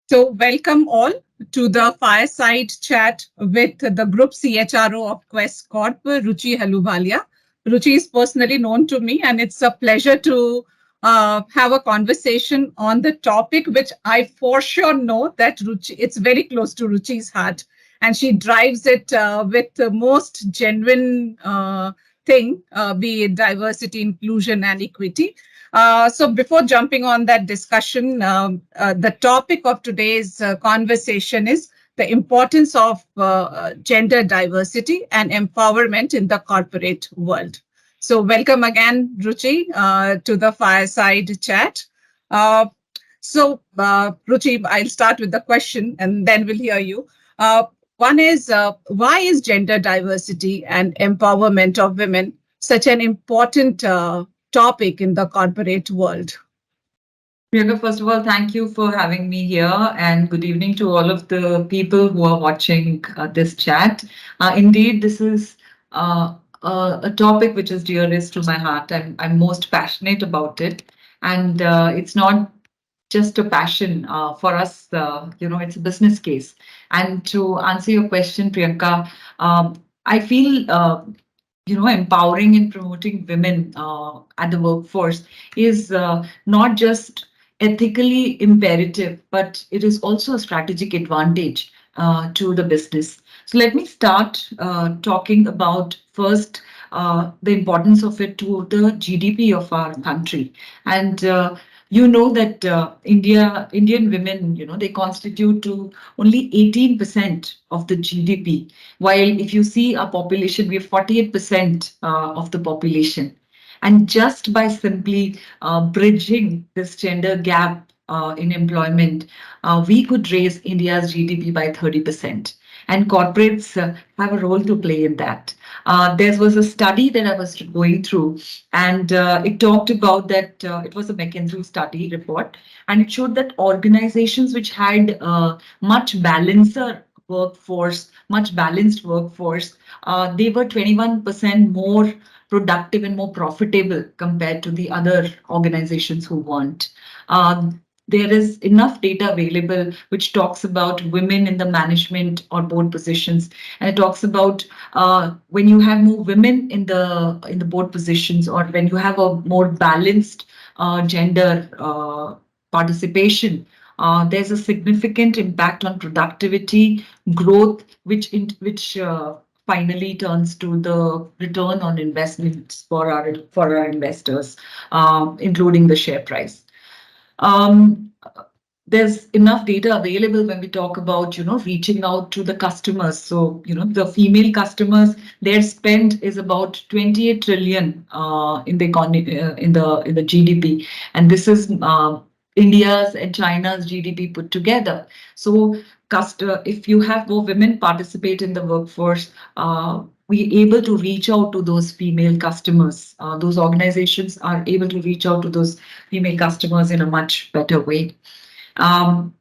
So, welcome all to the fireside chat with the Group CHRO of Quest Corp, Ruchi Ahluwalia. Ruchi is personally known to me, and it's a pleasure to have a conversation on the topic, which I for sure know that Ruchi, it's very close to Ruchi's heart, and she drives it with the most genuine thing, be it diversity, inclusion, and equity. So before jumping on that discussion, the topic of today's conversation is the importance of gender diversity and empowerment in the corporate world. So welcome again, Ruchi, to the fireside chat. Uh, Ruchi, I'll start with the question and then we'll hear you. One is, why is gender diversity and empowerment of women such an important topic in the corporate world? Priyanka, first of all, thank you for having me here, and good evening to all of the people who are watching this chat. Indeed, this is a topic which is dearest to my heart. I'm most passionate about it, and it's not just a passion for us. It's a business case. And to answer your question, Priyanka, I feel empowering and promoting women at the workforce is not just ethically imperative, but it is also a strategic advantage to the business. So let me start talking about first the importance of it to the GDP of our country. And you know that Indian women, they constitute to only 18% of the GDP. While if you see our population, we have 48% of the population. And just by simply bridging this gender gap in employment, we could raise India's GDP by 30%. And corporates have a role to play in that. There was a study that I was going through, and it talked about that it was a McKinsey study report, and it showed that organizations which had much balancer workforce, much balanced workforce, they were 21% more productive and more profitable compared to the other organizations who weren't. There is enough data available which talks about women in the management or board positions, and it talks about when you have more women in the board positions, or when you have a more balanced gender participation, there's a significant impact on productivity, growth, which finally turns to the return on investments for our investors, including the share price. Um, there's enough data available when we talk about reaching out to the customers. So the female customers, their spend is about 28 trillion in the in the GDP, and this is India's and China's GDP put together. So if you have more women participate in the workforce, we able to reach out to those female customers. Those organizations are able to reach out to those female customers in a much better way. Um,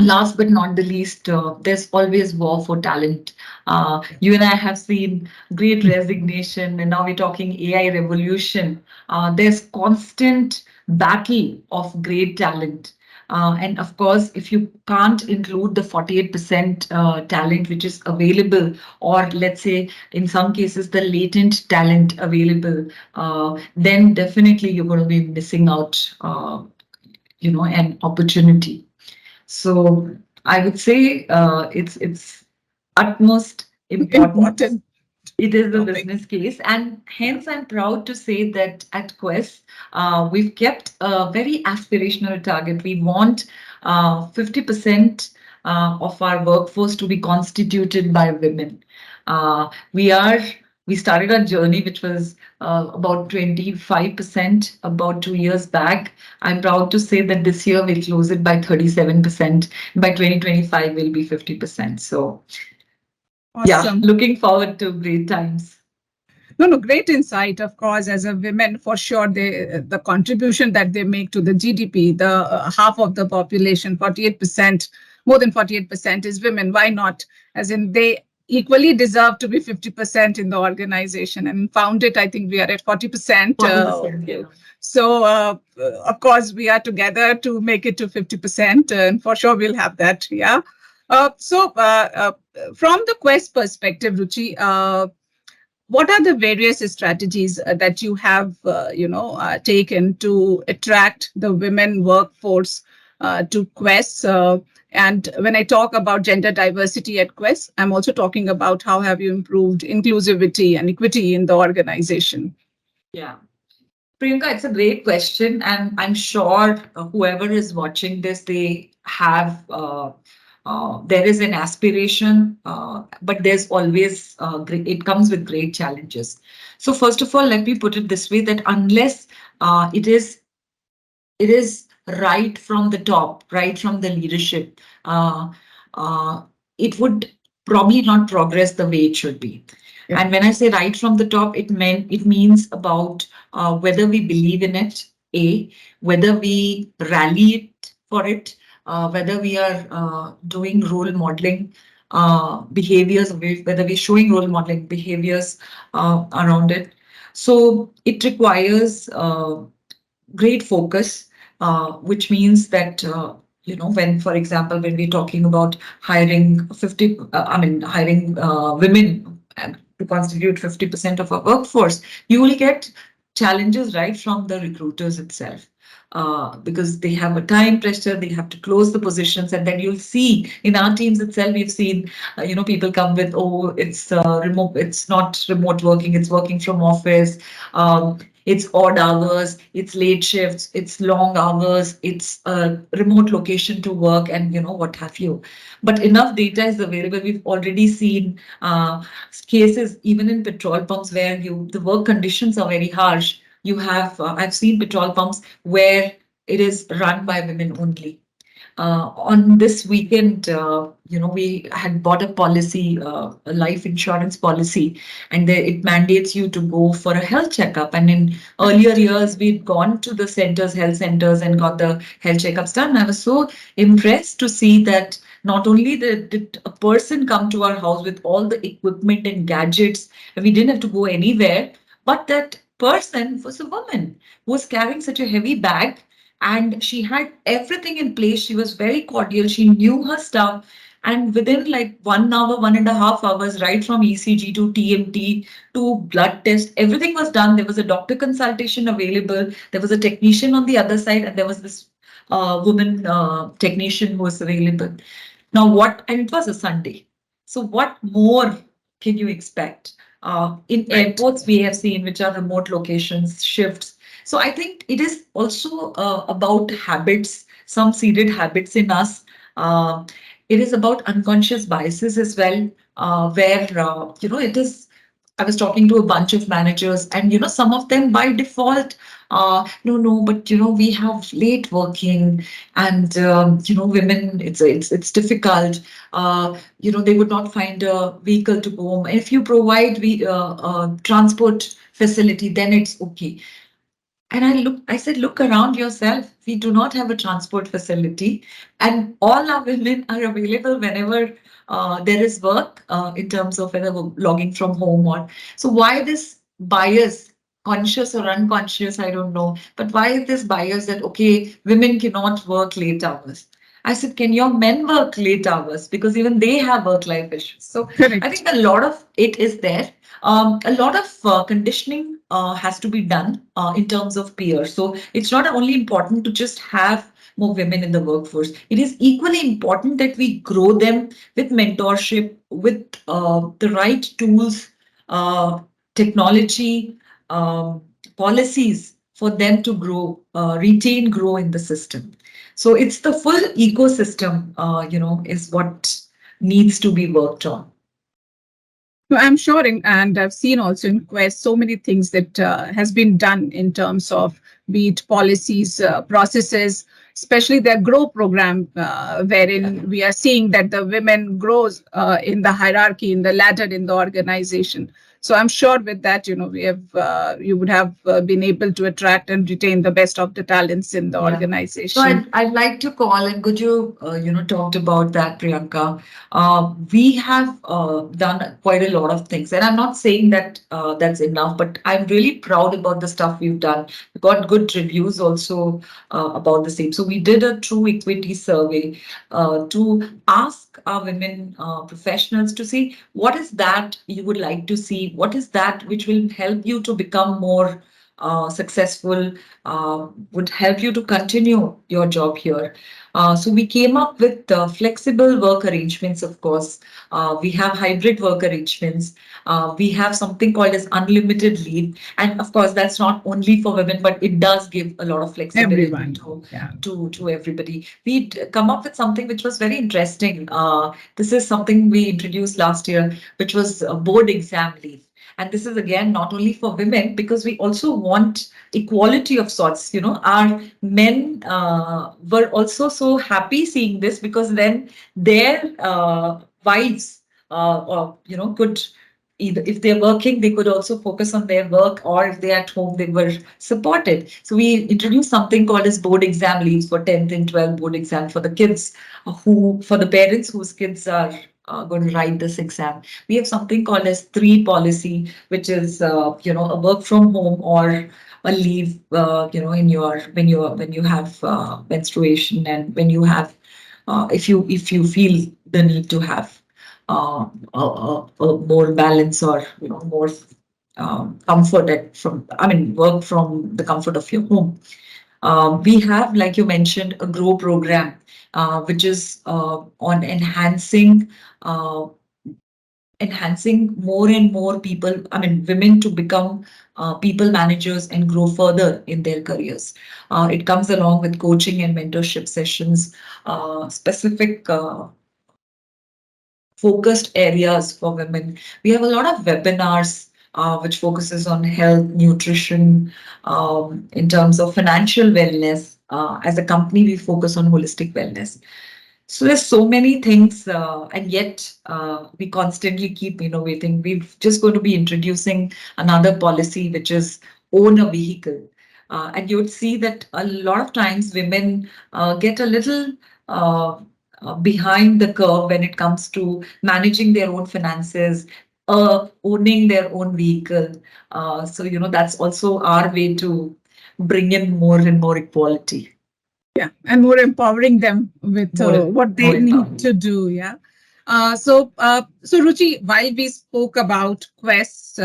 Last but not the least, there's always war for talent. You and I have seen great resignation, and now we're talking AI revolution. There's constant battle of great talent. And of course, if you can't include the 48% talent which is available, or let's say in some cases the latent talent available, then definitely you're going to be missing out, an opportunity. So I would say it's utmost important. Important It is a topic. business case, and Yeah. hence I'm proud to say that at Quest, we've kept a very aspirational target. We want 50% of our workforce to be constituted by women. Uh, we are we started our journey, which was about 25% about 2 years back. I'm proud to say that this year we'll close it by 37%. By 2025, we'll be 50%. So yeah, Awesome. looking forward to great times. No, no, great insight. Of course, as a women, for sure, the contribution that they make to the GDP, the half of the population, 48%, more than 48% is women. Why not? As in, they equally deserve to be 50% in the organization. And found it, I think we are at 40%. 40%, yeah. So, of course, we are together to make it to 50%, and for sure we'll have that. Yeah. From the Quest perspective, Ruchi, what are the various strategies that you have, taken to attract the women workforce to Quest? And when I talk about gender diversity at Quest, I'm also talking about how have you improved inclusivity and equity in the organization? Yeah. Priyanka, it's a great question, and I'm sure whoever is watching this, they have there is an aspiration, but there's always it comes with great challenges. So first of all, let me put it this way: that unless it is right from the top, right from the leadership, uh, uh, it would probably not progress the way it should be. Yeah. And when I say right from the top, it means about whether we believe in it, whether we rally it for it, whether we are doing role modeling behaviors, whether we're showing role modeling behaviors around it. So it requires great focus, which means that when, for example, when we're talking about hiring 50, hiring women to constitute 50% of our workforce, you will get challenges right from the recruiters itself. Because they have a time pressure, they have to close the positions, and then you'll see in our teams itself, we've seen, people come with, oh, it's remote, it's not remote working, it's working from office. It's odd hours, it's late shifts, it's long hours, it's a remote location to work, and what have you. But enough data is available. We've already seen cases even in petrol pumps where the work conditions are very harsh. You have I've seen petrol pumps where it is run by women only. On this weekend, we had bought a policy, a life insurance policy, and it mandates you to go for a health checkup. And in earlier years, we'd gone to the centers, health centers, and got the health checkups done. I was so impressed to see that not only did a person come to our house with all the equipment and gadgets, and we didn't have to go anywhere, but that person was a woman who was carrying such a heavy bag, and she had everything in place. She was very cordial. She knew her stuff. And within like 1 hour, 1.5 hours, right from ECG to TMT to blood test, everything was done. There was a doctor consultation available. There was a technician on the other side, and there was this woman technician who was available. Now, and it was a Sunday. So, what more can you expect? In Right. airports, we have seen, which are remote locations, shifts. So I think it is also about habits, some seeded habits in us. Uh, it is about unconscious biases as well, where it is. I was talking to a bunch of managers, and some of them by default, no, but we have late working, and women, it's difficult. They would not find a vehicle to go home. If you provide transport facility, then it's okay. And I said, look around yourself. We do not have a transport facility, and all our women are available whenever there is work, in terms of whether we're logging from home or. So why this bias, conscious or unconscious, I don't know, but why this bias that, okay, women cannot work late hours? I said, can your men work late hours? Because even they have work-life issues. So I Correct. think a lot of it is there. A lot of conditioning has to be done in terms of peers. So it's not only important to just have more women in the workforce. It is equally important that we grow them with mentorship, with the right tools, uh, technology, policies for them to grow, grow in the system. So it's the full ecosystem, is what needs to be worked on. No, I'm sure, and I've seen also in Quest so many things that has been done in terms of be it policies, processes, especially their Grow program, wherein we are seeing that the women grows in the hierarchy, in the ladder in the organization. So I'm sure with that, you would have been able to attract and retain the best of the talents in the Yeah. So organization. I'd like to call, and good you talked about that, Priyanka. We have done quite a lot of things, and I'm not saying that that's enough, but I'm really proud about the stuff we've done. We got good reviews also about the same. So we did a true equity survey to ask our women professionals to see what is that you would like to see, what is that which will help you to become more successful, would help you to continue your job here. So we came up with flexible work arrangements, of course. We have hybrid work arrangements. We have something called as unlimited leave. And of course, that's not only for women, but it does give a lot of flexibility Everyone. Yeah. to everybody. We'd come up with something which was very interesting. This is something we introduced last year, which was board exam leave. And this is again not only for women, because we also want equality of sorts. Our men were also so happy seeing this, because then their wives, could either, if they're working, they could also focus on their work, or if they're at home, they were supported. So we introduced something called as board exam leaves for 10th and 12th board exam for the kids, for the parents whose kids are going to write this exam. We have something called as 3 policy, which is a work from home or a leave, in your when you have menstruation, and when you have if you feel the need to have a more balance, or more comfort from, I mean, work from the comfort of your home. We have, like you mentioned, a grow program, which is on uh, enhancing more and more people, I mean, women, to become people managers and grow further in their careers. It comes along with coaching and mentorship sessions, specific focused areas for women. We have a lot of webinars which focuses on health, nutrition, in terms of financial wellness. As a company, we focus on holistic wellness. So there's so many things, and yet we constantly keep innovating. We're just going to be introducing another policy, which is own a vehicle. And you would see that a lot of times women get a little uh, behind the curve when it comes to managing their own finances, owning their own vehicle. So that's also our way to bring in more and more equality. Yeah, and more empowering them with what they More need empowering. to do. Yeah. So Ruchi, while we spoke about quests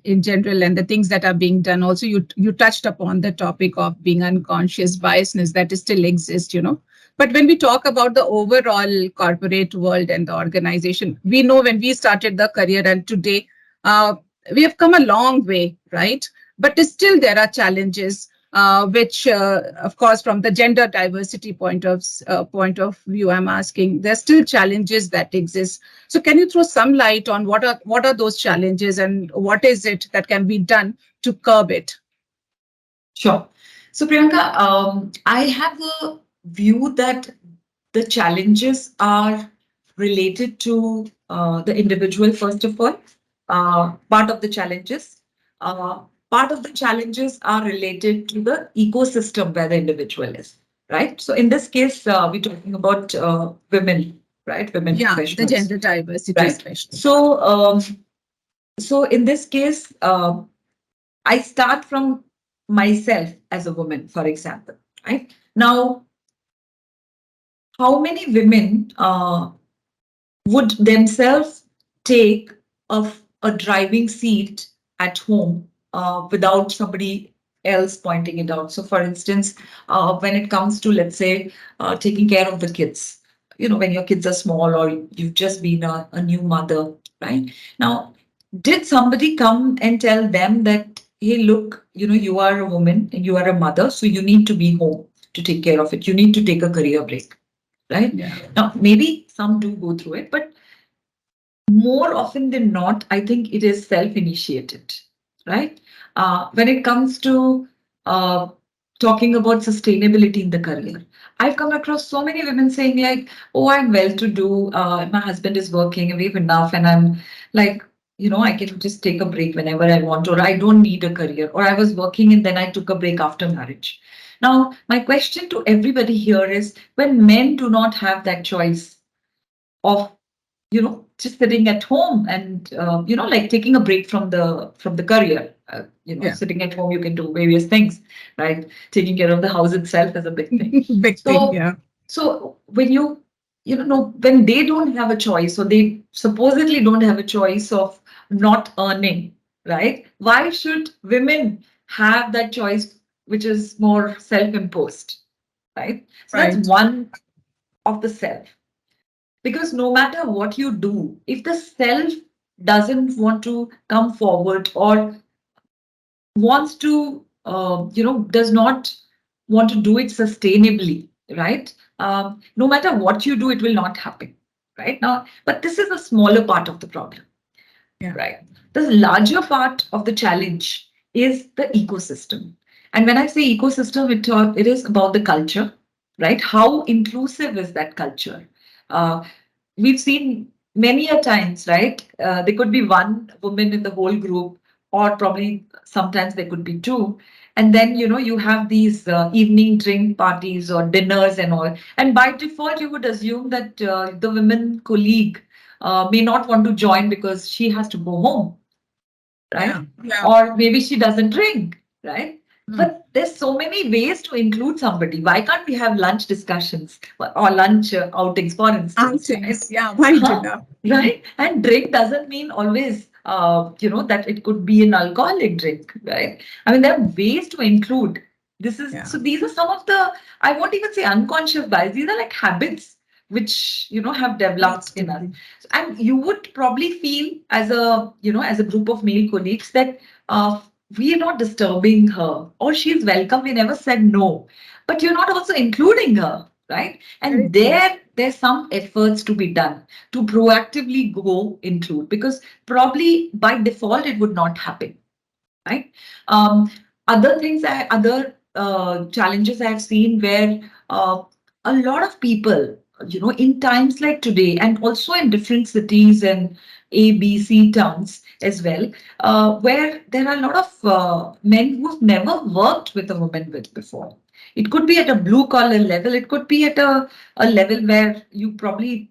in general and the things that are being done, also you touched upon the topic of being unconscious biasness that still exists. But when we talk about the overall corporate world and the organization, we know when we started the career and today, we have come a long way, right? But still there are challenges which, of course, from the gender diversity point of view, I'm asking. There's still challenges that exist. So, can you throw some light on what are those challenges and what is it that can be done to curb it? Sure. So, Priyanka, I have a view that the challenges are related to the individual, first of all. Part of the challenges. Uh, Part of the challenges are related to the ecosystem where the individual is, right? So, in this case, we're talking about women, right? Women Yeah, the professionals, gender diversity, right? especially. So in this case, I start from myself as a woman, for example, right? Now, how many women would themselves take a driving seat at home without somebody else pointing it out? So, for instance, when it comes to, let's say, taking care of the kids, when your kids are small, or you've just been a new mother, right? Now, did somebody come and tell them that, hey, look, you are a woman and you are a mother, so you need to be home to take care of it. You need to take a career break, right? Yeah. Now, maybe some do go through it, but more often than not, I think it is self-initiated, right? When it comes to uh, talking about sustainability in the career, I've come across so many women saying like, "Oh, I'm well to do. My husband is working, and we have enough," and I'm like, I can just take a break whenever I want, or I don't need a career, or I was working and then I took a break after marriage. Now, my question to everybody here is, when men do not have that choice of, just sitting at home and, like taking a break from the career, Yeah. sitting at home, you can do various things, right? Taking care of the house itself is a big thing. Big thing. So, Yeah. so when when they don't have a choice, or they supposedly don't have a choice of not earning, right? Why should women have that choice, which is more self-imposed, right? So that's Right. one of the self. Because no matter what you do, if the self doesn't want to come forward, or wants to, does not want to do it sustainably, right? No matter what you do, it will not happen, right? Now, but this is a smaller part of the problem, Yeah. right? The larger part of the challenge is the ecosystem. And when I say ecosystem, it is about the culture, right? How inclusive is that culture? Uh, we've seen many a times, right? There could be one woman in the whole group, or probably sometimes there could be two. And then, you have these evening drink parties or dinners and all. And by default, you would assume that the women colleague may not want to join because she has to go home, Yeah. right? Yeah. Or maybe she doesn't drink, right? Mm. But there's so many ways to include somebody. Why can't we have lunch discussions or lunch outings, for instance, right? Outings. Yeah. Why Huh? dinner? Right? And drink doesn't mean always, that it could be an alcoholic drink, right? I mean, there are ways to include. Yeah. So these are some of the, I won't even say unconscious bias. These are like habits which, have developed in us. Absolutely. And you would probably feel as a group of male colleagues that we are not disturbing her, or she's welcome. We never said no, but you're not also including her, right? Very And true. there's some efforts to be done to proactively go include, because probably by default it would not happen, right? Um, other challenges I have seen where a lot of people, in times like today, and also in different cities and ABC towns as well, where there are a lot of men who've never worked with a woman with before. It could be at a blue collar level. It could be at a level where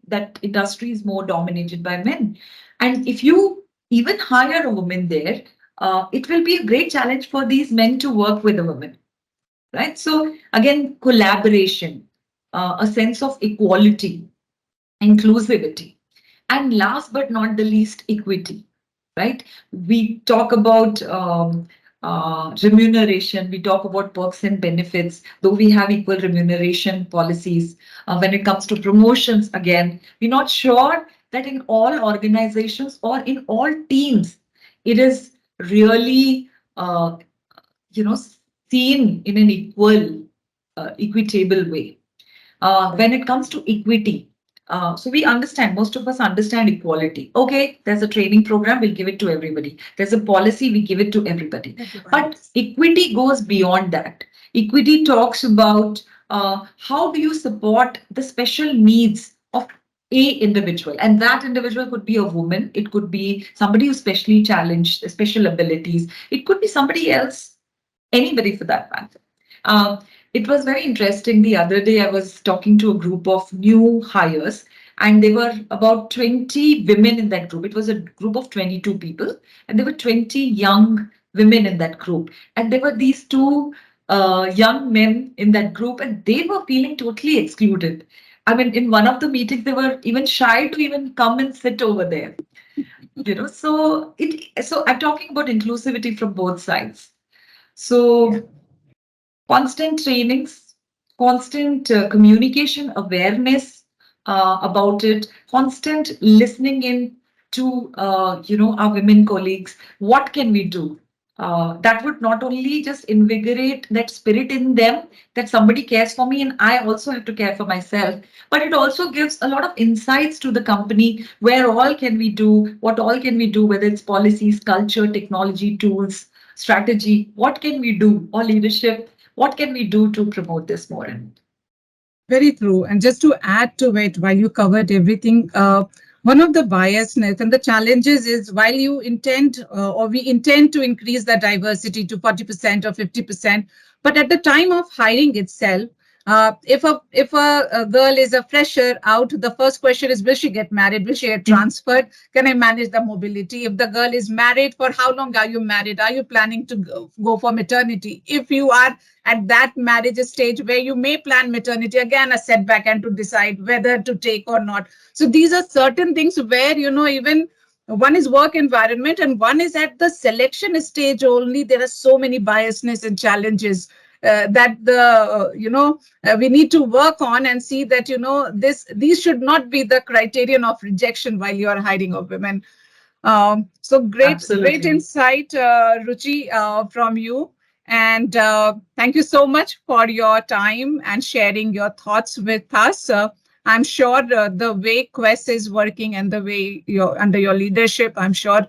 that industry is more dominated by men. And if you even hire a woman there, it will be a great challenge for these men to work with a woman, right? So again, collaboration, a sense of equality, inclusivity, and last but not the least, equity, right? We talk about remuneration, we talk about perks and benefits, though we have equal remuneration policies. When it comes to promotions, again, we're not sure that in all organizations or in all teams, it is really, uh, you know, seen in an equitable way. When it comes to equity, so we understand, most of us understand equality. Okay, there's a training program, we'll give it to everybody. There's a policy, we give it to everybody. Everybody. But equity goes beyond that. Equity talks about how do you support the special needs of a individual, and that individual could be a woman, it could be somebody who's specially challenged, special abilities, it could be somebody else, anybody for that matter. Um, it was very interesting. The other day, I was talking to a group of new hires, and there were about 20 women in that group. It was a group of 22 people, and there were 20 young women in that group. And there were these two young men in that group, and they were feeling totally excluded. I mean, in one of the meetings, they were even shy to even come and sit over there. So I'm talking about inclusivity from both sides. Yeah. So constant trainings, constant communication, awareness about it, constant listening in to our women colleagues. What can we do? That would not only just invigorate that spirit in them that somebody cares for me and I also have to care for myself, but it also gives a lot of insights to the company. Where all can we do? What all can we do? Whether it's policies, culture, technology, tools, strategy, what can we do? Or leadership, what can we do to promote this more? Very true. And just to add to it, while you covered everything, One of the biasness and the challenges is while you intend or we intend to increase the diversity to 40% or 50%, but at the time of hiring itself, if a girl is a fresher out, the first question is, will she get married? Will she get transferred? Can I manage the mobility? If the girl is married, for how long are you married? Are you planning to go for maternity? If you are at that marriage stage where you may plan maternity, again a setback, and to decide whether to take or not. So these are certain things where, even one is work environment and one is at the selection stage only. There are so many biasness and challenges that we need to work on and see that these should not be the criterion of rejection while you are hiring of women. So great Absolutely. insight, Ruchi, from you. And thank you so much for your time and sharing your thoughts with us. I'm sure the way Quest is working and the way under your leadership, I'm sure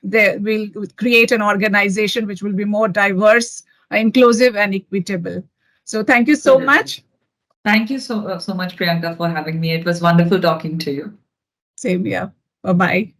they will create an organization which will be more diverse, inclusive, and equitable. So thank you so Absolutely. much. Thank you so much, Priyanka, for having me. It was wonderful talking to you. Same here. Bye bye.